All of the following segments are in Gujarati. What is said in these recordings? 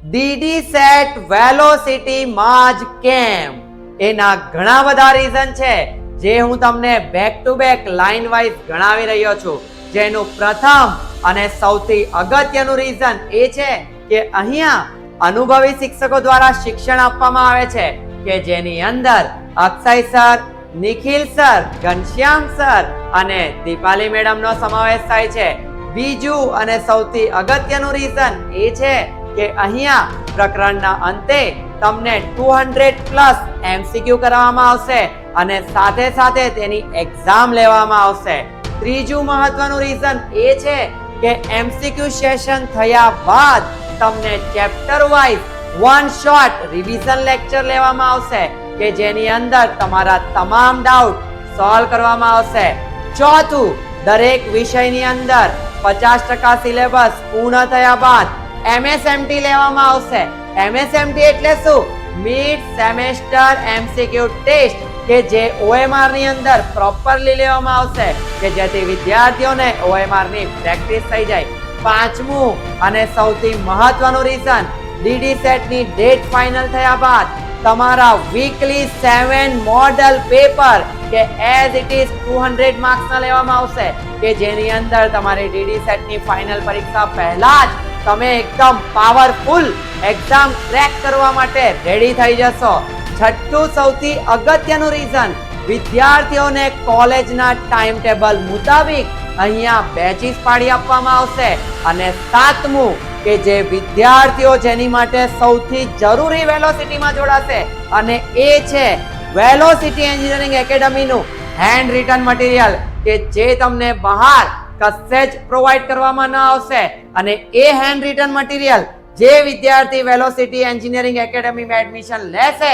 ડીડી સેટ વેલોસિટી માં જ કેમ? એના ઘણા બધા રીઝન છે જે હું તમને back to back line wise ગણાવી રહ્યો છું. જેનું પ્રથમ અને સૌથી અગત્યનું રીઝન એ છે કે અહીંયા અનુભવી શિક્ષકો દ્વારા શિક્ષણ આપવામાં આવે છે કે જેની અંદર Akshay sir, Nikhil sir, Ghanshyam sir અને દીપાલી મેડમ નો સમાવેશ થાય છે. બીજું અને સૌથી અગત્યનું રીઝન એ છે કે અહીંયા પ્રકરણના અંતે તમને 200+ MCQ કરવામાં આવશે અને સાથે સાથે તેની એક્ઝામ લેવામાં આવશે. ત્રીજું મહત્વનું રીઝન એ છે કે MCQ સેશન થયા બાદ તમને chapter wise one shot revision lecture લેવામાં આવશે કે જેની અંદર તમારા તમામ ડાઉટ સોલ્વ કરવામાં આવશે. ચોથું, દરેક વિષયની અંદર 50% સિલેબસ પૂર્ણ થયા બાદ MSMT લેવામાં આવશે. MSMT એટલે શું? મિડ સેમેસ્ટર MCQ ટેસ્ટ કે જે OMR ની અંદર પ્રોપરલી લેવામાં આવશે કે જેથી વિદ્યાર્થીઓને OMR ની પ્રેક્ટિસ થઈ જાય. પાંચમું અને સૌથી મહત્વનું રીઝન, ડીડી સેટ ની ડેટ ફાઇનલ થયા બાદ તમારા વીકલી 7 મોડલ પેપર કે એઝ ઇટ ઇઝ 200 માર્ક્સ ના લેવામાં આવશે કે જેની અંદર તમારી ડીડી સેટ ની ફાઇનલ પરીક્ષા પહેલા જ તમે એકદમ પાવરફુલ એક્ઝામ ક્રેક કરવા માટે રેડી થઈ જશો. છઠ્ઠું સૌથી અગત્યનું રીઝન, વિદ્યાર્થીઓને કોલેજના ટાઈમ ટેબલ મુતાબિક અહીંયા બેચીસ પાડી આપવામાં આવશે. અને સાતમું કે જે વિદ્યાર્થીઓ જેની માટે સૌથી જરૂરી વેલોસિટીમાં જોડાશે અને એ છે વેલોસિટી એન્જિનિયરિંગ એકેડમીનું હેન્ડ રિટન મટીરિયલ કે જે તમને બહાર કશે જ પ્રોવાઈડ કરવામાં ન આવશે. અને એ હેન્ડ રિટન મટીરિયલ જે વિદ્યાર્થી વેલોસિટી એન્જિનિયરિંગ એકેડમીમાં એડમિશન લેશે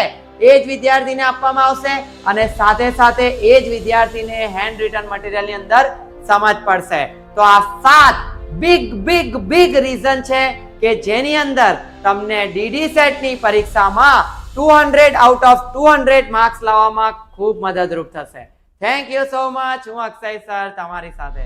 એ જ વિદ્યાર્થીને આપવામાં આવશે અને સાથે સાથે એ જ વિદ્યાર્થીને હેન્ડ રિટન મટીરિયલની અંદર સમજ પડશે. તો આ 7 બિગ રીઝન છે કે જેની અંદર તમને ડીડી સેટ ની પરીક્ષામાં 200 આઉટ ઓફ 200 માર્ક્સ લાવવામાં ખૂબ મદદરૂપ થશે. Thank you so much. હું અક્ષય સર તમારી સાથે.